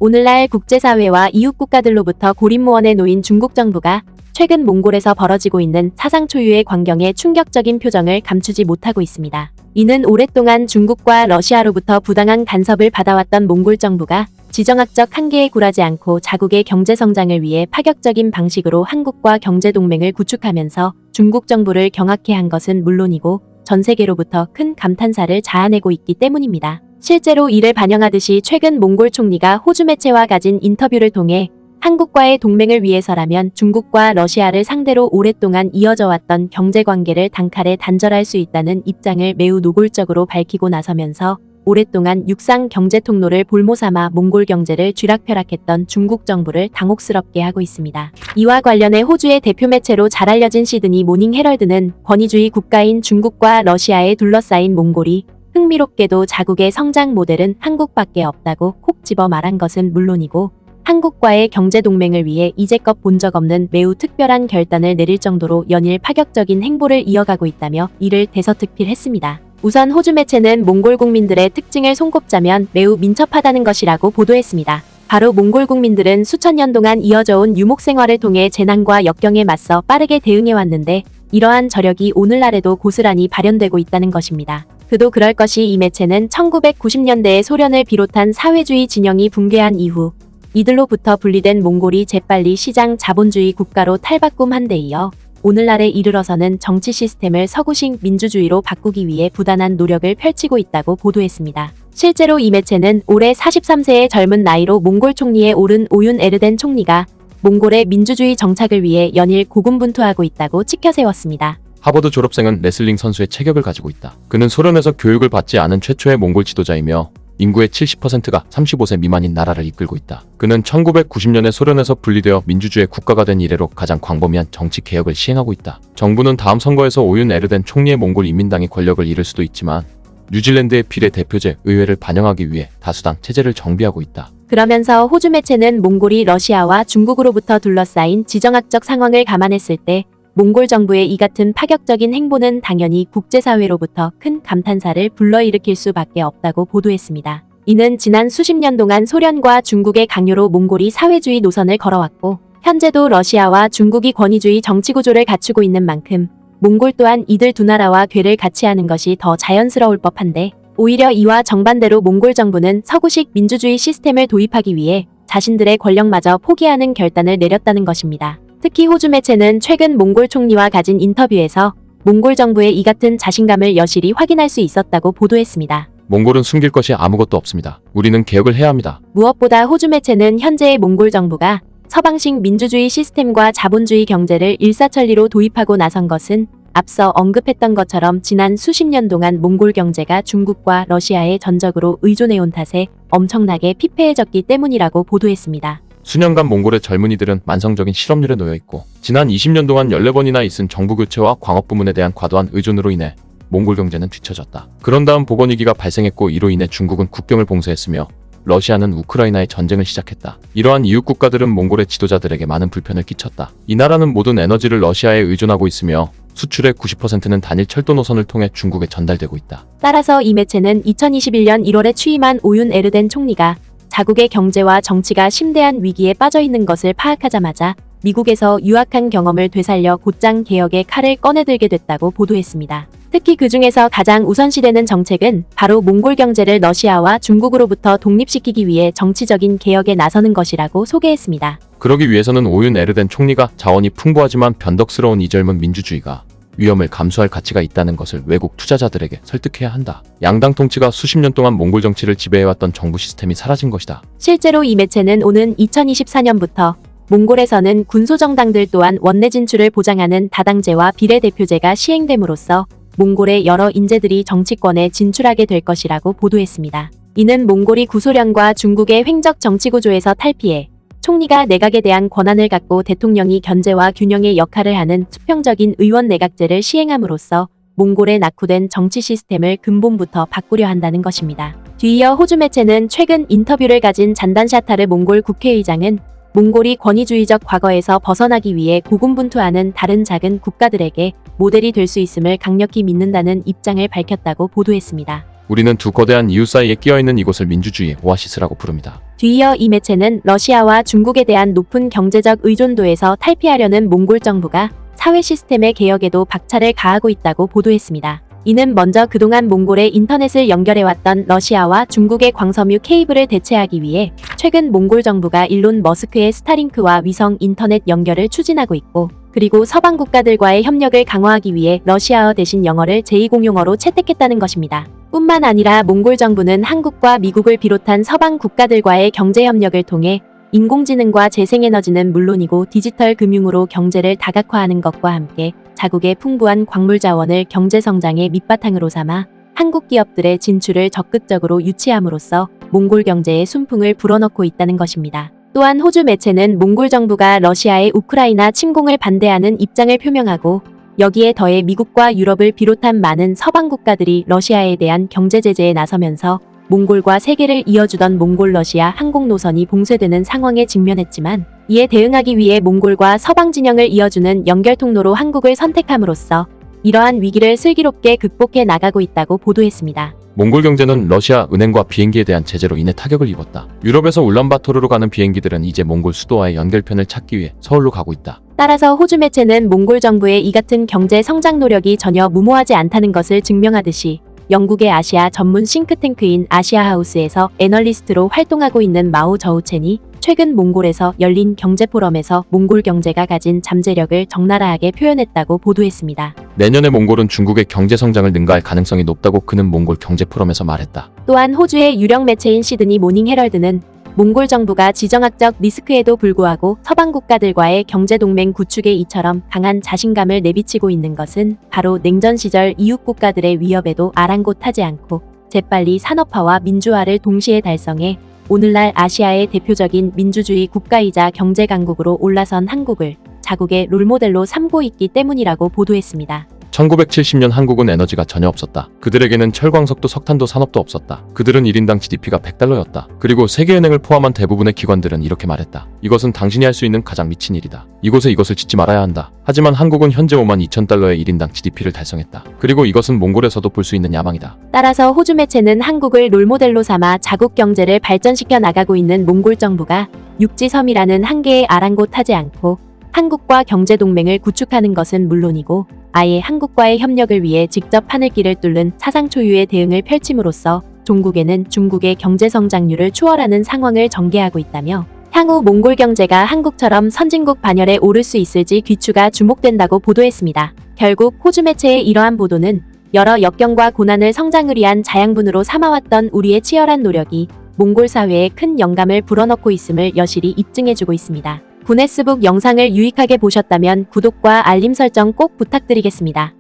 오늘날 국제사회와 이웃 국가들로부터 고립무원에 놓인 중국 정부가 최근 몽골에서 벌어지고 있는 사상 초유의 광경에 충격적인 표정을 감추지 못하고 있습니다. 이는 오랫동안 중국과 러시아로부터 부당한 간섭을 받아왔던 몽골 정부가 지정학적 한계에 굴하지 않고 자국의 경제 성장을 위해 파격적인 방식으로 한국과 경제 동맹을 구축하면서 중국 정부를 경악해 한 것은 물론이고 전 세계로부터 큰 감탄사를 자아내고 있기 때문입니다. 실제로 이를 반영하듯이 최근 몽골 총리가 호주 매체와 가진 인터뷰를 통해 한국과의 동맹을 위해서라면 중국과 러시아를 상대로 오랫동안 이어져 왔던 경제관계를 단칼에 단절할 수 있다는 입장을 매우 노골적으로 밝히고 나서면서 오랫동안 육상 경제 통로를 볼모 삼아 몽골 경제를 쥐락펴락했던 중국 정부를 당혹스럽게 하고 있습니다. 이와 관련해 호주의 대표 매체로 잘 알려진 시드니 모닝 헤럴드는 권위주의 국가인 중국과 러시아에 둘러싸인 몽골이 흥미롭게도 자국의 성장 모델은 한국밖에 없다고 콕 집어 말한 것은 물론이고 한국과의 경제동맹을 위해 이제껏 본 적 없는 매우 특별한 결단을 내릴 정도로 연일 파격적인 행보를 이어가고 있다며 이를 대서특필했습니다. 우선 호주 매체는 몽골 국민들의 특징을 손꼽자면 매우 민첩하다는 것이라고 보도했습니다. 바로 몽골 국민들은 수천 년 동안 이어져온 유목 생활을 통해 재난과 역경에 맞서 빠르게 대응해왔는데 이러한 저력이 오늘날에도 고스란히 발현되고 있다는 것입니다. 그도 그럴 것이 이 매체는 1990년대에 소련을 비롯한 사회주의 진영이 붕괴한 이후 이들로부터 분리된 몽골이 재빨리 시장 자본주의 국가로 탈바꿈한 데 이어 오늘날에 이르러서는 정치 시스템을 서구식 민주주의로 바꾸기 위해 부단한 노력을 펼치고 있다고 보도했습니다. 실제로 이 매체는 올해 43세의 젊은 나이로 몽골 총리에 오른 오윤 에르덴 총리가 몽골의 민주주의 정착을 위해 연일 고군분투하고 있다고 치켜세웠습니다. 하버드 졸업생은 레슬링 선수의 체격을 가지고 있다. 그는 소련에서 교육을 받지 않은 최초의 몽골 지도자이며 인구의 70%가 35세 미만인 나라를 이끌고 있다. 그는 1990년에 소련에서 분리되어 민주주의 국가가 된 이래로 가장 광범위한 정치 개혁을 시행하고 있다. 정부는 다음 선거에서 오윤 에르덴 총리의 몽골 인민당이 권력을 잃을 수도 있지만 뉴질랜드의 비례대표제 의회를 반영하기 위해 다수당 체제를 정비하고 있다. 그러면서 호주 매체는 몽골이 러시아와 중국으로부터 둘러싸인 지정학적 상황을 감안했을 때 몽골 정부의 이 같은 파격적인 행보는 당연히 국제사회로부터 큰 감탄사를 불러일으킬 수밖에 없다고 보도했습니다. 이는 지난 수십 년 동안 소련과 중국의 강요로 몽골이 사회주의 노선을 걸어왔고 현재도 러시아와 중국이 권위주의 정치구조를 갖추고 있는 만큼 몽골 또한 이들 두 나라와 궤를 같이 하는 것이 더 자연스러울 법한데 오히려 이와 정반대로 몽골 정부는 서구식 민주주의 시스템을 도입하기 위해 자신들의 권력마저 포기하는 결단을 내렸다는 것입니다. 특히 호주 매체는 최근 몽골 총리와 가진 인터뷰에서 몽골 정부의 이 같은 자신감을 여실히 확인할 수 있었다고 보도했습니다. 몽골은 숨길 것이 아무것도 없습니다. 우리는 개혁을 해야 합니다. 무엇보다 호주 매체는 현재의 몽골 정부가 서방식 민주주의 시스템과 자본주의 경제를 일사천리로 도입하고 나선 것은 앞서 언급했던 것처럼 지난 수십 년 동안 몽골 경제가 중국과 러시아에 전적으로 의존해온 탓에 엄청나게 피폐해졌기 때문이라고 보도했습니다. 수년간 몽골의 젊은이들은 만성적인 실업률에 놓여 있고 지난 20년 동안 14번이나 있은 정부 교체와 광업 부문에 대한 과도한 의존으로 인해 몽골 경제는 뒤처졌다. 그런 다음 보건위기가 발생했고 이로 인해 중국은 국경을 봉쇄했으며 러시아는 우크라이나에 전쟁을 시작했다. 이러한 이웃 국가들은 몽골의 지도자들에게 많은 불편을 끼쳤다. 이 나라는 모든 에너지를 러시아에 의존하고 있으며 수출의 90%는 단일 철도 노선을 통해 중국에 전달되고 있다. 따라서 이 매체는 2021년 1월에 취임한 오윤 에르덴 총리가 자국의 경제와 정치가 심대한 위기에 빠져 있는 것을 파악하자마자 미국에서 유학한 경험을 되살려 곧장 개혁의 칼을 꺼내들게 됐다고 보도했습니다. 특히 그 중에서 가장 우선시되는 정책은 바로 몽골 경제를 러시아와 중국으로부터 독립시키기 위해 정치적인 개혁에 나서는 것이라고 소개했습니다. 그러기 위해서는 오윤 에르덴 총리가 자원이 풍부하지만 변덕스러운 이 젊은 민주주의가 위험을 감수할 가치가 있다는 것을 외국 투자자들에게 설득해야 한다. 양당 통치가 수십 년 동안 몽골 정치를 지배해왔던 정부 시스템이 사라진 것이다. 실제로 이 매체는 오는 2024년부터 몽골에서는 군소정당들 또한 원내 진출을 보장하는 다당제와 비례대표제가 시행됨으로써 몽골의 여러 인재들이 정치권에 진출하게 될 것이라고 보도했습니다. 이는 몽골이 구소련과 중국의 횡적 정치구조에서 탈피해 총리가 내각에 대한 권한을 갖고 대통령이 견제와 균형의 역할을 하는 수평적인 의원 내각제를 시행함으로써 몽골의 낙후된 정치 시스템을 근본부터 바꾸려 한다는 것입니다. 뒤이어 호주 매체는 최근 인터뷰를 가진 잔단샤타르 몽골 국회의장은 몽골이 권위주의적 과거에서 벗어나기 위해 고군분투하는 다른 작은 국가들에게 모델이 될 수 있음을 강력히 믿는다는 입장을 밝혔다고 보도했습니다. 우리는 두 거대한 이웃 사이에 끼어있는 이곳을 민주주의의 오아시스라고 부릅니다. 뒤이어 이 매체는 러시아와 중국에 대한 높은 경제적 의존도에서 탈피하려는 몽골 정부가 사회 시스템의 개혁에도 박차를 가하고 있다고 보도했습니다. 이는 먼저 그동안 몽골의 인터넷을 연결해왔던 러시아와 중국의 광섬유 케이블을 대체하기 위해 최근 몽골 정부가 일론 머스크의 스타링크와 위성 인터넷 연결을 추진하고 있고, 그리고 서방 국가들과의 협력을 강화하기 위해 러시아어 대신 영어를 제2공용어로 채택했다는 것입니다. 뿐만 아니라 몽골 정부는 한국과 미국을 비롯한 서방 국가들과의 경제 협력을 통해 인공지능과 재생에너지는 물론이고 디지털 금융으로 경제를 다각화하는 것과 함께 자국의 풍부한 광물 자원을 경제 성장의 밑바탕으로 삼아 한국 기업들의 진출을 적극적으로 유치함으로써 몽골 경제에 순풍을 불어넣고 있다는 것입니다. 또한 호주 매체는 몽골 정부가 러시아의 우크라이나 침공을 반대하는 입장을 표명하고, 여기에 더해 미국과 유럽을 비롯한 많은 서방 국가들이 러시아에 대한 경제 제재에 나서면서 몽골과 세계를 이어주던 몽골-러시아 항공 노선이 봉쇄되는 상황에 직면했지만, 이에 대응하기 위해 몽골과 서방 진영을 이어주는 연결 통로로 한국을 선택함으로써 이러한 위기를 슬기롭게 극복해 나가고 있다고 보도했습니다. 몽골 경제는 러시아 은행과 비행기에 대한 제재로 인해 타격을 입었다. 유럽에서 울란바토르로 가는 비행기들은 이제 몽골 수도와의 연결편을 찾기 위해 서울로 가고 있다. 따라서 호주 매체는 몽골 정부의 이 같은 경제 성장 노력이 전혀 무모하지 않다는 것을 증명하듯이, 영국의 아시아 전문 싱크탱크인 아시아하우스에서 애널리스트로 활동하고 있는 마오 저우첸이 최근 몽골에서 열린 경제포럼에서 몽골 경제가 가진 잠재력을 적나라하게 표현했다고 보도했습니다. 내년에 몽골은 중국의 경제 성장을 능가할 가능성이 높다고 그는 몽골 경제포럼에서 말했다. 또한 호주의 유력 매체인 시드니 모닝 헤럴드는 몽골 정부가 지정학적 리스크에도 불구하고 서방 국가들과의 경제동맹 구축에 이처럼 강한 자신감을 내비치고 있는 것은 바로 냉전 시절 이웃 국가들의 위협에도 아랑곳하지 않고 재빨리 산업화와 민주화를 동시에 달성해 오늘날 아시아의 대표적인 민주주의 국가이자 경제 강국으로 올라선 한국을 자국의 롤모델로 삼고 있기 때문이라고 보도했습니다. 1970년 한국은 에너지가 전혀 없었다. 그들에게는 철광석도 석탄도 산업도 없었다. 그들은 1인당 GDP가 $100였다. 그리고 세계은행을 포함한 대부분의 기관들은 이렇게 말했다. 이것은 당신이 할 수 있는 가장 미친 일이다. 이곳에 이것을 짓지 말아야 한다. 하지만 한국은 현재 $52,000의 1인당 GDP를 달성했다. 그리고 이것은 몽골에서도 볼 수 있는 야망이다. 따라서 호주 매체는 한국을 롤모델로 삼아 자국 경제를 발전시켜 나가고 있는 몽골 정부가 육지섬이라는 한계에 아랑곳하지 않고 한국과 경제동맹을 구축하는 것은 물론이고 아예 한국과의 협력을 위해 직접 하늘길을 뚫는 사상 초유의 대응을 펼침으로써 종국에는 중국의 경제 성장률을 추월하는 상황을 전개하고 있다며, 향후 몽골 경제가 한국처럼 선진국 반열에 오를 수 있을지 귀추가 주목된다고 보도했습니다. 결국 호주 매체의 이러한 보도는 여러 역경과 고난을 성장을 위한 자양분으로 삼아왔던 우리의 치열한 노력이 몽골 사회에 큰 영감을 불어넣고 있음을 여실히 입증해주고 있습니다. 구네스북 영상을 유익하게 보셨다면 구독과 알림 설정 꼭 부탁드리겠습니다.